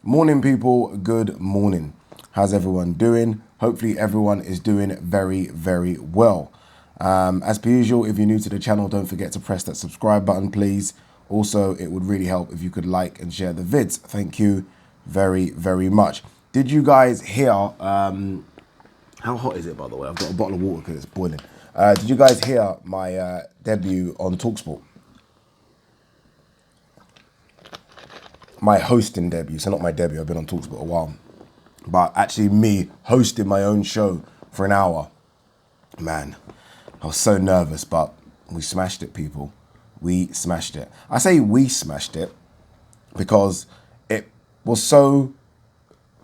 Morning, people. Good morning. How's everyone doing? Hopefully everyone is doing very, very well. As per usual, if you're new to the channel, don't forget to press that subscribe button, please. Also, it would really help if you could like and share the vids. Thank you very, very much. Did you guys hear, how hot is it, by the way? I've got a bottle of water because it's boiling. Did you guys hear my debut on TalkSport? My hosting debut, so not my debut, I've been on TalkSport a while. But actually me hosting my own show for an hour. Man, I was so nervous, but we smashed it, people. We smashed it. I say we smashed it because it was a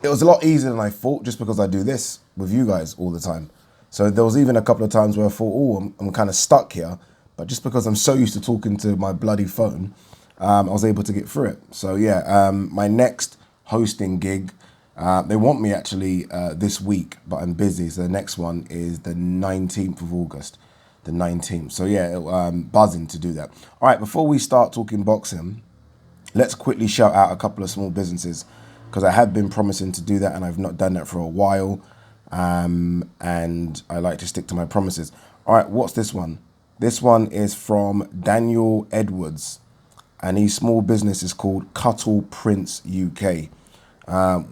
lot easier than I thought, just because I do this with you guys all the time. So there was even a couple of times where I thought, oh, I'm kind of stuck here. But just because I'm so used to talking to my bloody phone, I was able to get through it. So yeah, my next hosting gig, they want me actually this week, but I'm busy. So the next one is the 19th of August, the 19th. So yeah, buzzing to do that. All right, before we start talking boxing, let's quickly shout out a couple of small businesses, because I have been promising to do that and I've not done that for a while. And I like to stick to my promises. All right, what's this one? This one is from Daniel Edwards, and his small business is called Cuttle Prince UK.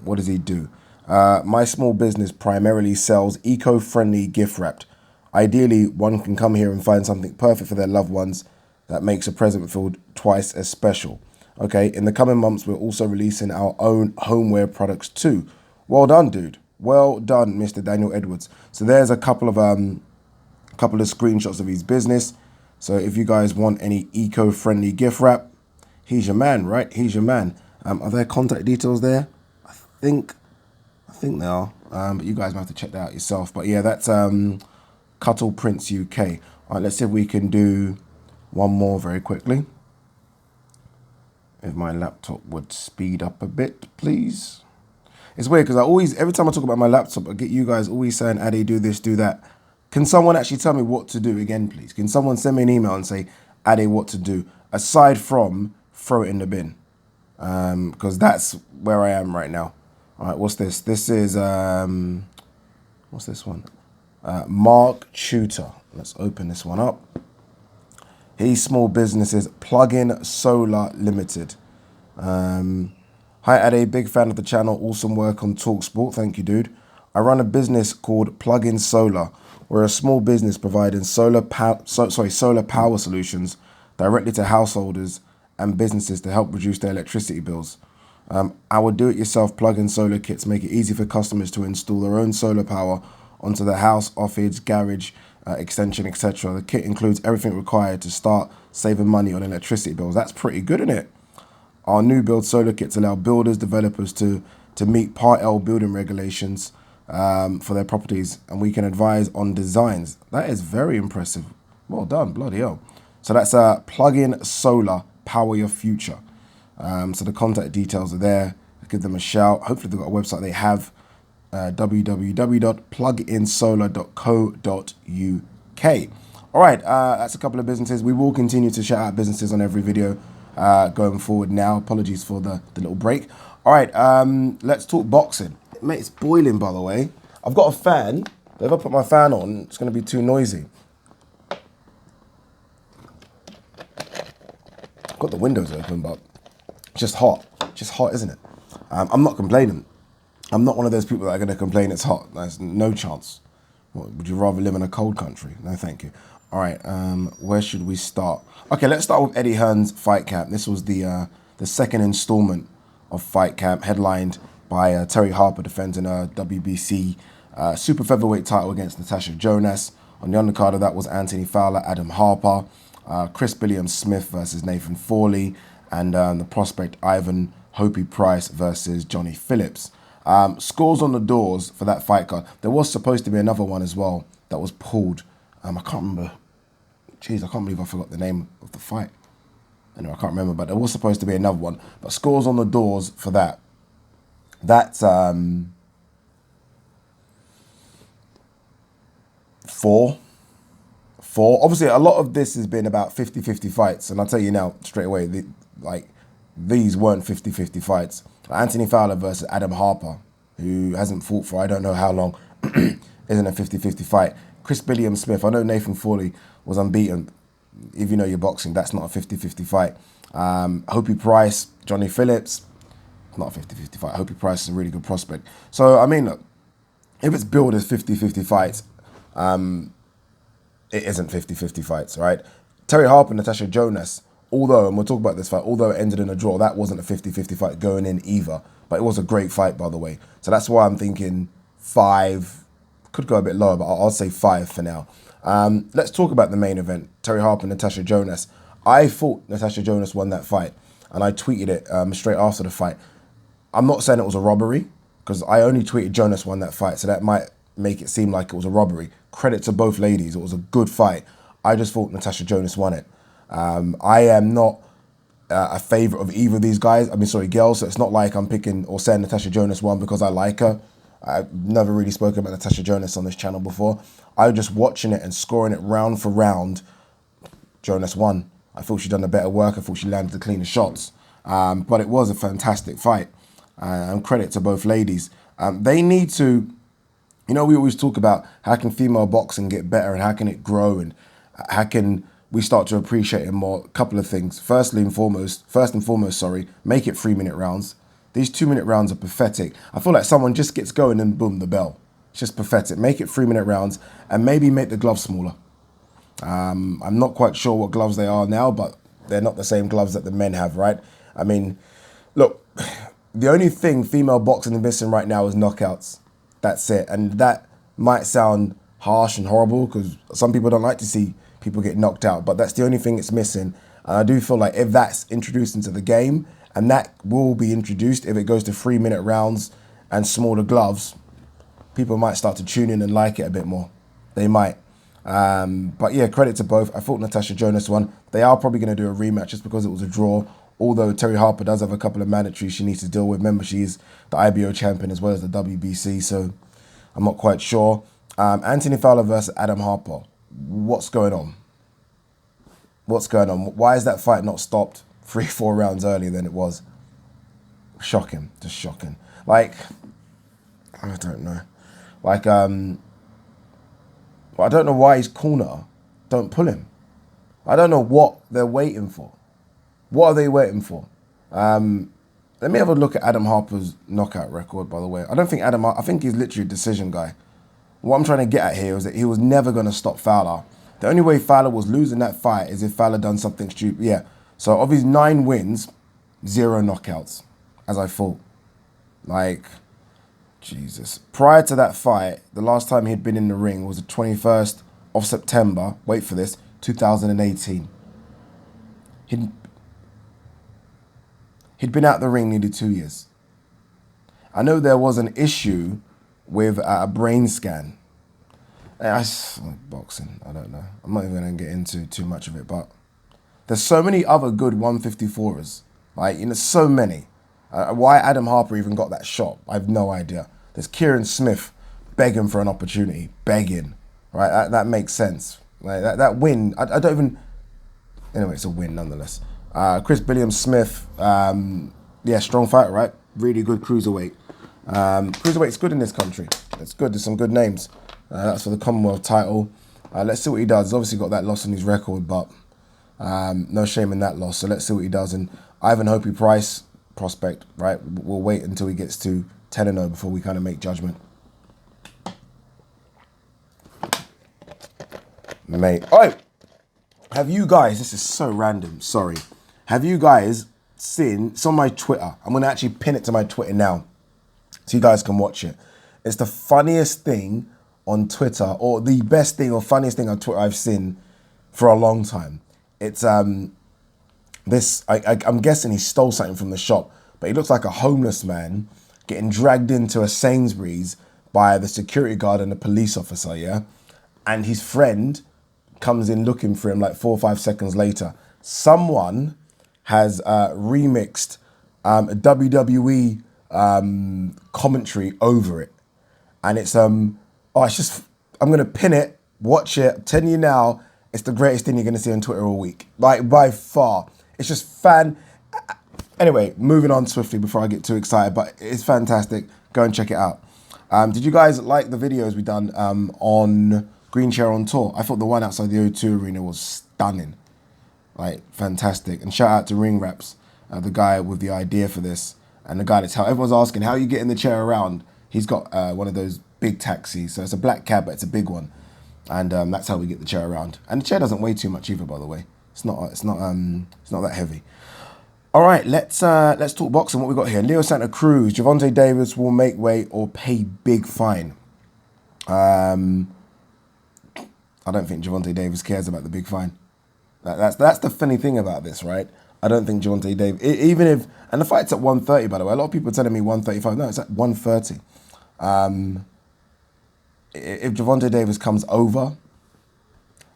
What does he do? My small business primarily sells eco-friendly gift wrapped. Ideally, one can come here and find something perfect for their loved ones that makes a present feel twice as special. Okay, in the coming months, we're also releasing our own homeware products too. Well done, dude. Well done, Mr. Daniel Edwards. So there's a couple of screenshots of his business. So if you guys want any eco-friendly gift wrap, he's your man, right? He's your man. Are there contact details there? I think they are. But you guys might have to check that out yourself. But yeah, that's Cuttle Prince UK. All right, let's see if we can do one more very quickly. If my laptop would speed up a bit, please. It's weird because every time I talk about my laptop, I get you guys always saying, Addy, do this, do that. Can someone actually tell me what to do again, please? Can someone send me an email and say, Addy, what to do? Aside from throw it in the bin. Because that's where I am right now. All right, what's this? This is, what's this one? Mark Tutor. Let's open this one up. His small business is Plug-in Solar Limited. Hi, Addy, big fan of the channel. Awesome work on TalkSport. Thank you, dude. I run a business called Plug-in Solar. We're a small business providing solar power solutions directly to householders and businesses to help reduce their electricity bills. Our do-it-yourself plug-in solar kits make it easy for customers to install their own solar power onto their house, office, garage, extension, etc. The kit includes everything required to start saving money on electricity bills. That's pretty good, isn't it? Our new build solar kits allow builders, developers to meet Part L building regulations for their properties, and we can advise on designs. That is very impressive. Well done, bloody hell. So that's Plug-in Solar, power your future. So the contact details are there. Give them a shout. Hopefully they've got a website. They have www.pluginsolar.co.uk. All right, that's a couple of businesses. We will continue to shout out businesses on every video going forward now. Apologies for the little break. All right, let's talk boxing. Mate, it's boiling, by the way. I've got a fan, but if I put my fan on, it's going to be too noisy. I've got the windows open, but it's just hot. Just hot, isn't it? I'm not complaining. I'm not one of those people that are going to complain it's hot. There's no chance. What, would you rather live in a cold country? No, thank you. All right, where should we start? Okay, let's start with Eddie Hearn's Fight Camp. This was the second installment of Fight Camp, headlined by Terry Harper defending a WBC super featherweight title against Natasha Jonas. On the undercard of that was Anthony Fowler, Adam Harper, Chris Billiam Smith versus Nathan Forley, and the prospect Ivan Hopi Price versus Johnny Phillips. Scores on the doors for that fight card. There was supposed to be another one as well that was pulled. I can't remember. Jeez, I can't believe I forgot the name of the fight. Anyway, I can't remember, but there was supposed to be another one. But scores on the doors for that. That's 4. Obviously, a lot of this has been about 50-50 fights. And I'll tell you now, straight away, these weren't 50-50 fights. Anthony Fowler versus Adam Harper, who hasn't fought for I don't know how long, isn't a 50-50 fight. Chris Billiam-Smith, I know Nathan Forley was unbeaten. If you know your boxing, that's not a 50-50 fight. Hopi Price, Johnny Phillips, not a 50-50 fight. Hopi Price is a really good prospect. So, I mean, look, if it's billed as 50-50 fights, it isn't 50-50 fights, right? Terry Harper, Natasha Jonas, although, and we'll talk about this fight, although it ended in a draw, that wasn't a 50-50 fight going in either. But it was a great fight, by the way. So that's why I'm thinking 5, could go a bit lower, but I'll say 5 for now. Let's talk about the main event, Terry Harper, Natasha Jonas. I thought Natasha Jonas won that fight, and I tweeted it straight after the fight. I'm not saying it was a robbery, because I only tweeted Jonas won that fight, so that might make it seem like it was a robbery. Credit to both ladies, it was a good fight. I just thought Natasha Jonas won it. I am not a favourite of either of these girls, so it's not like I'm picking or saying Natasha Jonas won because I like her. I've never really spoken about Natasha Jonas on this channel before. I was just watching it and scoring it round for round. Jonas won. I thought she'd done the better work. I thought she landed the cleaner shots. But it was a fantastic fight. And credit to both ladies. They need to, we always talk about how can female boxing get better and how can it grow and how can we start to appreciate it more. A couple of things. First and foremost, make it 3-minute rounds. These 2-minute rounds are pathetic. I feel like someone just gets going and boom, the bell. It's just pathetic. Make it 3-minute rounds and maybe make the gloves smaller. I'm not quite sure what gloves they are now, but they're not the same gloves that the men have, right? I mean, look, the only thing female boxing is missing right now is knockouts. That's it. And that might sound harsh and horrible because some people don't like to see people get knocked out, but that's the only thing it's missing. And I do feel like if that's introduced into the game, and that will be introduced if it goes to 3-minute rounds and smaller gloves, people might start to tune in and like it a bit more. They might. But yeah, credit to both. I thought Natasha Jonas won. They are probably going to do a rematch just because it was a draw. Although Terry Harper does have a couple of mandatories she needs to deal with. Remember, she's the IBO champion as well as the WBC, so I'm not quite sure. Anthony Fowler versus Adam Harper. What's going on? What's going on? Why is that fight not stopped 3-4 rounds earlier than it was? Shocking. Just shocking. Like, I don't know. Like, I don't know why his corner don't pull him. I don't know what they're waiting for. What are they waiting for? Let me have a look at Adam Harper's knockout record, by the way. I think he's literally a decision guy. What I'm trying to get at here is that he was never going to stop Fowler. The only way Fowler was losing that fight is if Fowler done something stupid. Yeah. So of his 9 wins, 0 knockouts, as I thought. Like, Jesus. Prior to that fight, the last time he'd been in the ring was the 21st of September, wait for this, 2018. He'd been out the ring nearly 2 years. I know there was an issue with a brain scan. Boxing, I don't know. I'm not even going to get into too much of it, but there's so many other good 154ers. Like, so many. Why Adam Harper even got that shot, I have no idea. There's Kieran Smith begging for an opportunity, begging, right? That makes sense. Like that win, I don't even. Anyway, it's a win nonetheless. Chris Billiam-Smith, yeah, strong fighter, right? Really good cruiserweight. Cruiserweight's good in this country. It's good. There's some good names. That's for the Commonwealth title. Let's see what he does. He's obviously got that loss on his record, but no shame in that loss. So let's see what he does. And Ivan Hopi Price, prospect, right? We'll wait until he gets to 10-0 before we kind of make judgment. Mate. Oh, have you guys, this is so random, sorry. Have you guys seen, it's on my Twitter. I'm going to actually pin it to my Twitter now so you guys can watch it. It's the funniest thing on Twitter, or the best thing or funniest thing on Twitter I've seen for a long time. It's this, I'm guessing he stole something from the shop, but he looks like a homeless man getting dragged into a Sainsbury's by the security guard and the police officer, yeah? And his friend comes in looking for him like 4 or 5 seconds later. Someone has remixed a WWE commentary over it. And it's, it's just, I'm going to pin it, watch it, I'm telling you now, it's the greatest thing you're going to see on Twitter all week. Like, by far. It's just Anyway, moving on swiftly before I get too excited, but it's fantastic. Go and check it out. Did you guys like the videos we done on Green Chair on Tour? I thought the one outside the O2 Arena was stunning. Like, fantastic. And shout out to Ring Raps, the guy with the idea for this. And the guy that's how everyone's asking, how you getting the chair around? He's got one of those big taxis. So it's a black cab, but it's a big one. And that's how we get the chair around. And the chair doesn't weigh too much either, by the way. It's not that heavy. All right, let's talk boxing. What we got here? Leo Santa Cruz, Gerovonta Davis will make weight or pay big fine. I don't think Gerovonta Davis cares about the big fine. That's the funny thing about this, right? I don't think Gerovonta Davis, even if, and the fight's at 130, by the way. A lot of people are telling me 135. No, it's at 130. If Gerovonta Davis comes over,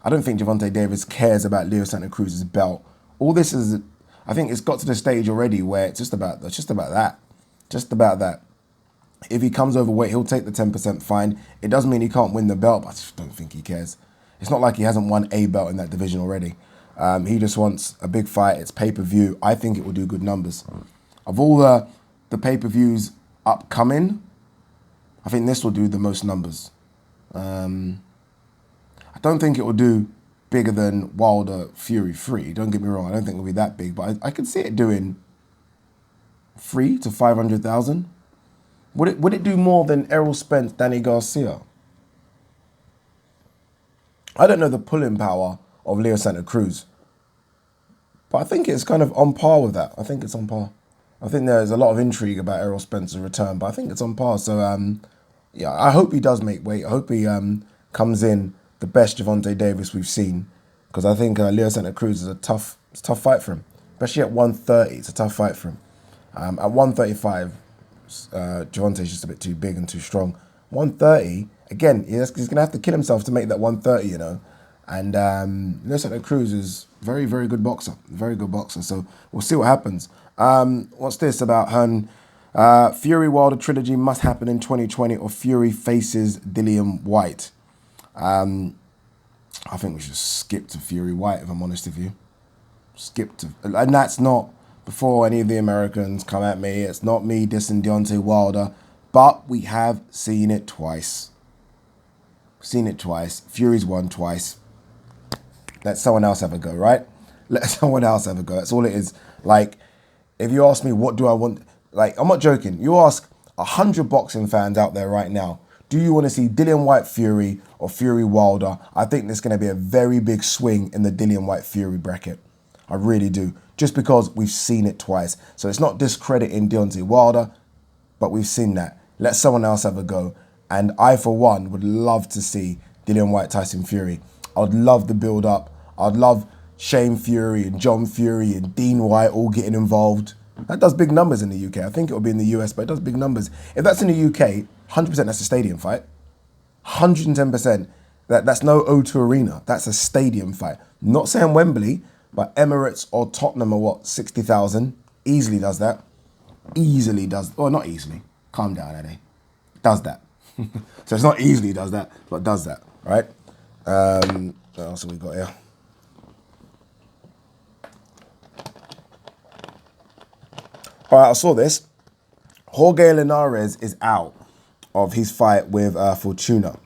I don't think Gerovonta Davis cares about Leo Santa Cruz's belt. All this is, I think it's got to the stage already where it's just about that. If he comes overweight, he'll take the 10% fine. It doesn't mean he can't win the belt, but I just don't think he cares. It's not like he hasn't won a belt in that division already. He just wants a big fight. It's pay-per-view. I think it will do good numbers. Of all the pay-per-views upcoming, I think this will do the most numbers. I don't think it will do bigger than Wilder Fury 3. Don't get me wrong. I don't think it'll be that big, but I could see it doing 3 to 500,000. Would it do more than Errol Spence, Danny Garcia? I don't know the pulling power of Leo Santa Cruz, but I think it's kind of on par with that. I think it's on par. I think there's a lot of intrigue about Errol Spence's return, but I think it's on par. So, yeah, I hope he does make weight. I hope he comes in the best Gerovonta Davis we've seen, because I think Leo Santa Cruz is it's a tough fight for him, especially at 130. It's a tough fight for him. At 135, Gerovonta's just a bit too big and too strong. 130, again, he's going to have to kill himself to make that 130, you know. And Leo Santa Cruz is very, very good boxer. Very good boxer. So we'll see what happens. What's this about Hearn? Fury Wilder trilogy must happen in 2020 or Fury faces Dillian White. I think we should skip to Fury White, if I'm honest with you. And that's not before any of the Americans come at me. It's not me dissing Deontay Wilder, but we have seen it twice. Fury's won twice. Let someone else have a go, right? Let someone else have a go. That's all it is. Like, if you ask me, what do I want? Like, I'm not joking. You ask 100 boxing fans out there right now, do you want to see Dillian White Fury or Fury Wilder? I think there's going to be a very big swing in the Dillian White Fury bracket. I really do. Just because we've seen it twice. So it's not discrediting Deontay Wilder, but we've seen that. Let someone else have a go. And I, for one, would love to see Dillian White Tyson Fury. I'd love the build-up. I'd love Shane Fury and John Fury and Dean White all getting involved. That does big numbers in the UK. I think it will be in the US, but it does big numbers. If that's in the UK, 100% that's a stadium fight. 110%. That's no O2 Arena. That's a stadium fight. Not saying Wembley, but Emirates or Tottenham are what, 60,000? Easily does that. Easily does. Or not easily. Calm down, Eddie. Does that. So it's not easily does that, but does that, right? What else have we got here? All right, I saw this. Jorge Linares is out of his fight with Fortuna.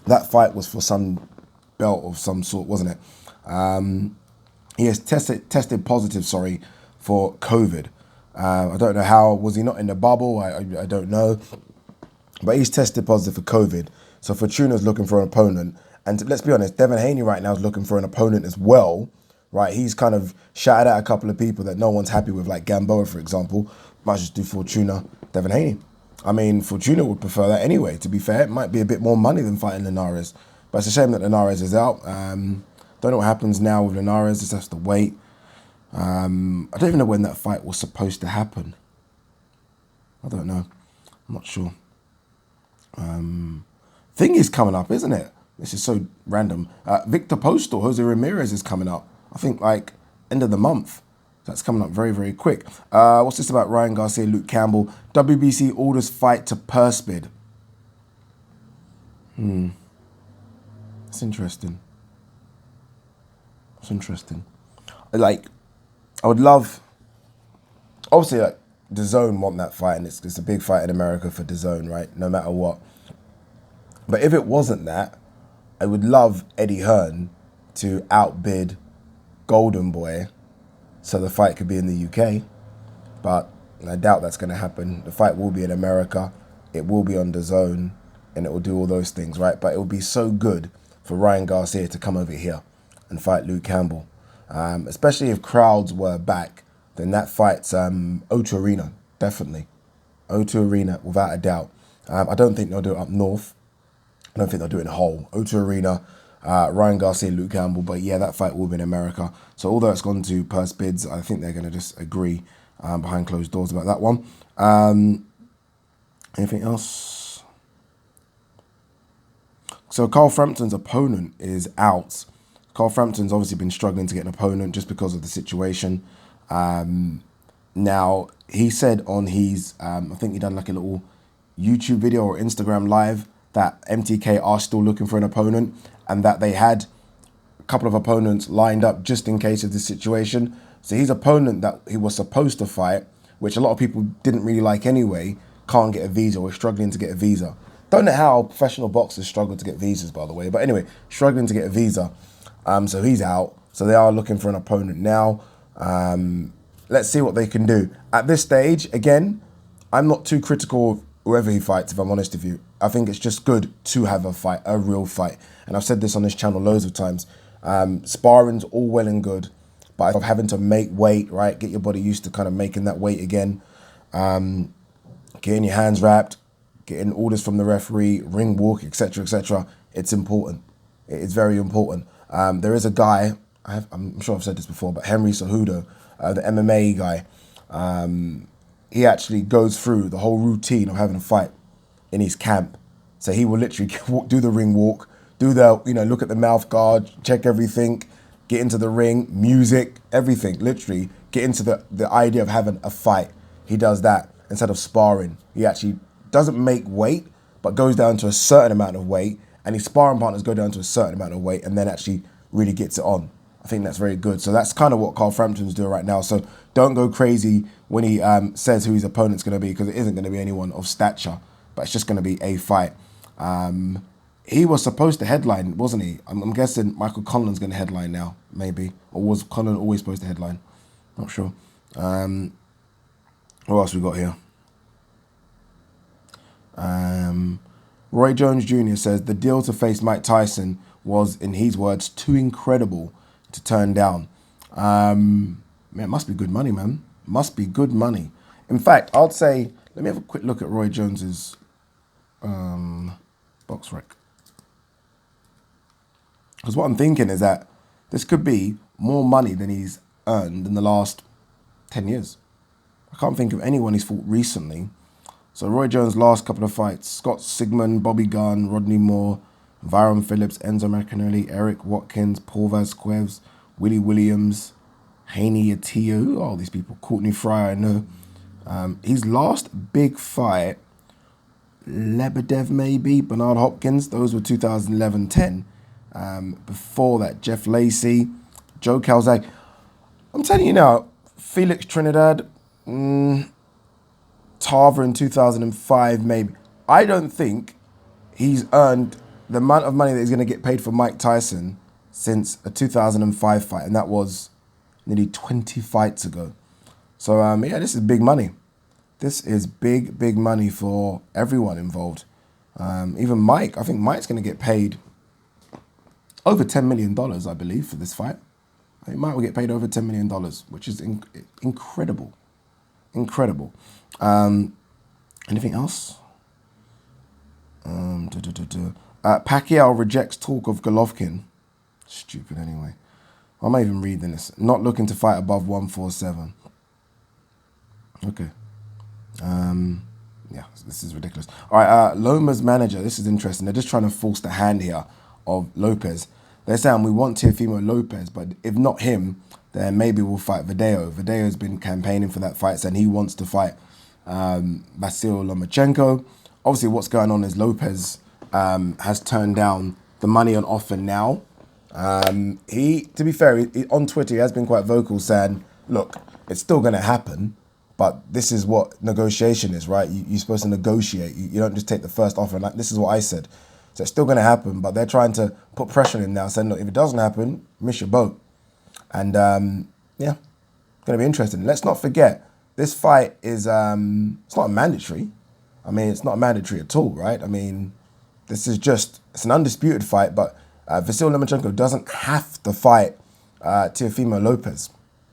That fight was for some belt of some sort, wasn't it? He has tested positive, for COVID. I don't know how. Was he not in the bubble? I don't know. But he's tested positive for COVID. So Fortuna's looking for an opponent. And let's be honest, Devin Haney right now is looking for an opponent as well. Right, he's kind of shouted out a couple of people that no one's happy with, like Gamboa, for example. Might just do Fortuna, Devin Haney. I mean, Fortuna would prefer that anyway, to be fair. It might be a bit more money than fighting Linares. But it's a shame that Linares is out. Don't know what happens now with Linares. Just has to wait. I don't even know when that fight was supposed to happen. I don't know. I'm not sure. Thing is coming up, isn't it? This is so random. Victor Postal, Jose Ramirez is coming up. I think like end of the month. That's coming up very, very quick. What's this about Ryan Garcia, Luke Campbell? WBC orders fight to purse bid. That's interesting. That's interesting. Like, I would love... obviously, like, DAZN want that fight, and it's a big fight in America for DAZN, right? No matter what. But if it wasn't that, I would love Eddie Hearn to outbid Golden Boy so the fight could be in the UK. But I doubt that's going to happen. The fight will be in America. It will be on DAZN, and it will do all those things, right? But it will be so good for Ryan Garcia to come over here and fight Luke Campbell. Especially if crowds were back, then that fight's O2 Arena, definitely. O2 Arena, without a doubt. I don't think they'll do it up north. I don't think they'll do it in Hull. O2 Arena, Ryan Garcia, Luke Campbell. But yeah, that fight will be in America. So although it's gone to purse bids, I think they're going to just agree behind closed doors about that one. Anything else? So Carl Frampton's opponent is out. Carl Frampton's obviously been struggling to get an opponent just because of the situation. Now, he said on his, I think he done like a little YouTube video or Instagram live that MTK are still looking for an opponent and that they had a couple of opponents lined up just in case of this situation. So his opponent that he was supposed to fight, which a lot of people didn't really like anyway, can't get a visa or is struggling to get a visa. Don't know how professional boxers struggle to get visas, by the way. But anyway, struggling to get a visa. So he's out. So they are looking for an opponent now. Let's see what they can do. At this stage, again, I'm not too critical of whoever he fights, if I'm honest with you. I think it's just good to have a fight, a real fight. And I've said this on this channel loads of times. Sparring's all well and good, but of having to make weight, right? Get your body used to kind of making that weight again. Getting your hands wrapped, getting orders from the referee, ring walk, etc., etc. It's important. It's very important. There is a guy, I'm sure I've said this before, but Henry Cejudo, the MMA guy, he actually goes through the whole routine of having a fight in his camp. So he will literally do the ring walk, do the, look at the mouth guard, check everything, get into the ring, music, everything, literally get into the idea of having a fight. He does that instead of sparring. He actually doesn't make weight, but goes down to a certain amount of weight, and his sparring partners go down to a certain amount of weight and then actually really gets it on. I think that's very good. So that's kind of what Carl Frampton's doing right now. So don't go crazy when he says who his opponent's going to be, because it isn't going to be anyone of stature, but it's just going to be a fight. He was supposed to headline, wasn't he? I'm guessing Michael Conlan's going to headline now, maybe. Or was Conlan always supposed to headline? Not sure. What else we got here? Roy Jones Jr. says the deal to face Mike Tyson was, in his words, too incredible to turn down. Man, it must be good money, man. Must be good money. In fact, I'd say, let me have a quick look at Roy Jones's box rec. Because what I'm thinking is that this could be more money than he's earned in the last 10 years. I can't think of anyone he's fought recently. So Roy Jones' last couple of fights: Scott Sigmund, Bobby Gunn, Rodney Moore, Byron Phillips, Enzo Maccarinelli, Eric Watkins, Paul Vasquez, Willie Williams, Haney Atio. Who are all these people? Courtney Fryer, I know. His last big fight, Lebedev maybe, Bernard Hopkins. Those were 2011-10. Before that, Jeff Lacey, Joe Calzaghe. I'm telling you now, Felix Trinidad, Tarver in 2005 maybe. I don't think he's earned the amount of money that he's going to get paid for Mike Tyson since a 2005 fight, and that was nearly 20 fights ago. So yeah, this is big money. This is big, big money for everyone involved. Even Mike, I think Mike's going to get paid over $10 million, I believe, for this fight. I think Mike will get paid over $10 million, which is incredible. Incredible. Anything else? Pacquiao rejects talk of Golovkin. Stupid anyway. Why am I even reading this? Not looking to fight above 147. Okay. Yeah, this is ridiculous. All right, Loma's manager. This is interesting. They're just trying to force the hand here of Lopez. They're saying we want Teofimo Lopez, but if not him, then maybe we'll fight Verdejo. Verdejo's been campaigning for that fight, saying he wants to fight Vasyl Lomachenko. Obviously, what's going on is Lopez has turned down the money on offer now. To be fair, on Twitter, he has been quite vocal saying, look, it's still going to happen, But this is what negotiation is, right? You're supposed to negotiate. You don't just take the first offer. Like, this is what I said. So it's still going to happen, but they're trying to put pressure on him now, saying, look, if it doesn't happen, miss your boat. And yeah, going to be interesting. Let's not forget, this fight is, it's not a mandatory. I mean, it's not mandatory at all, right? I mean, this is just, it's an undisputed fight, but Vasyl Lomachenko doesn't have to fight Teofimo Lopez.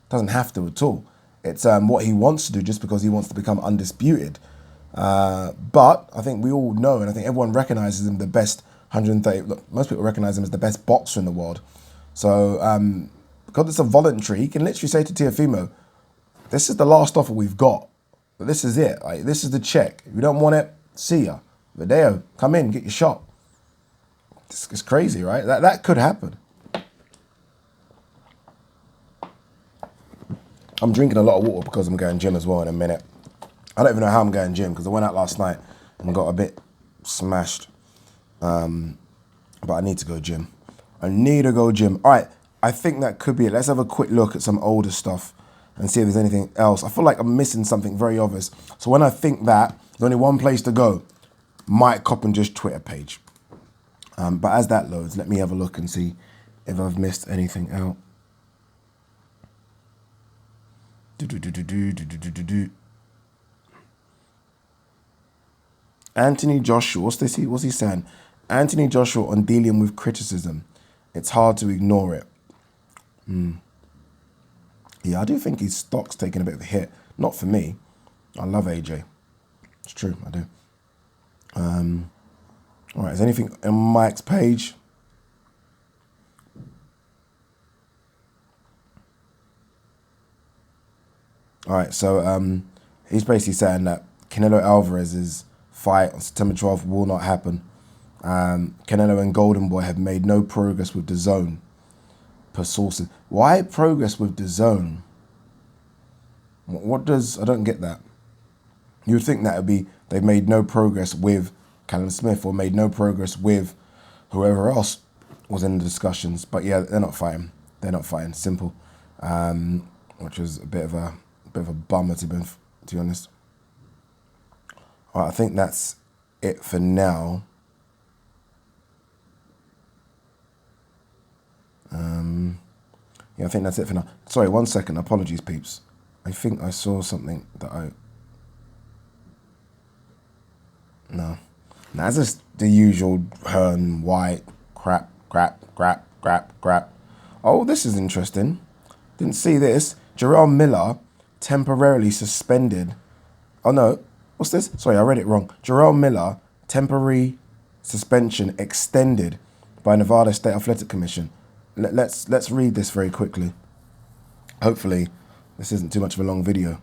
Doesn't have to at all. It's what he wants to do just because he wants to become undisputed. But I think we all know, and I think everyone recognizes him the best 130. Look, most people recognize him as the best boxer in the world. So because it's a voluntary, he can literally say to Teofimo, this is the last offer we've got. But this is it. Like, this is the check. If you don't want it, see ya. Verdejo, come in, get your shot. It's crazy, right? That could happen. I'm drinking a lot of water because I'm going gym as well in a minute. I don't even know how I'm going gym because I went out last night and got a bit smashed. But I need to go gym. I need to go gym. All right, I think that could be it. Let's have a quick look at some older stuff and see if there's anything else. I feel like I'm missing something very obvious. So when I think that, there's only one place to go. Mike Coppinger's Twitter page. But as that loads, let me have a look and see if I've missed anything out. Anthony Joshua, what's he saying? Anthony Joshua on dealing with criticism. It's hard to ignore it. Yeah, I do think his stock's taking a bit of a hit. Not for me. I love AJ. It's true, I do. All right, is anything on Mike's page? All right, so he's basically saying that Canelo Alvarez's fight on September 12th will not happen. Canelo and Golden Boy have made no progress with DAZN, per sources. Why progress with DAZN? What does, I don't get that. You would think that would be, they've made no progress with Callum Smith or made no progress with whoever else was in the discussions. But yeah, they're not fighting. They're not fighting. Simple. Which was a bit of a bummer to be honest. All right, I think that's it for now. Yeah, I think that's it for now. Sorry, 1 second. Apologies, peeps. I think I saw something that No, that's just the usual Hearn, White, crap. Oh, this is interesting. Didn't see this. Jarrell Miller temporarily suspended. Oh no, what's this? Sorry, I read it wrong. Jarrell Miller, temporary suspension extended by Nevada State Athletic Commission. Let's read this very quickly. Hopefully, this isn't too much of a long video.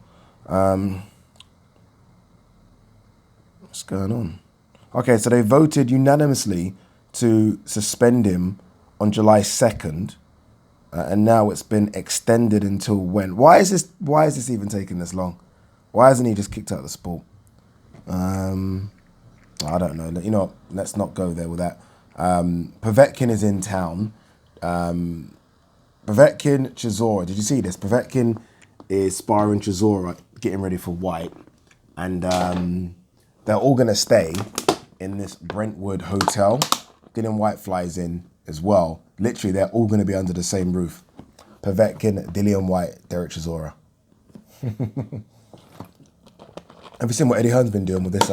What's going on? Okay, so they voted unanimously to suspend him on July 2nd, and now it's been extended until when? Why is this even taking this long? Why hasn't he just kicked out of the sport? I don't know. You know what? Let's not go there with that. Povetkin is in town. Povetkin, Chisora. Did you see this? Povetkin is sparring Chisora, getting ready for White, and they're all going to stay in this Brentwood hotel. Dylan White flies in as well. Literally, they're all going to be under the same roof. Povetkin, Dillian White, Derek Chisora. Have you seen what Eddie Hearn's been doing with this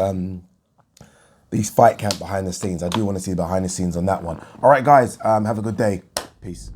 these fight camp behind the scenes? I do want to see behind the scenes on that one. All right, guys, have a good day. Peace.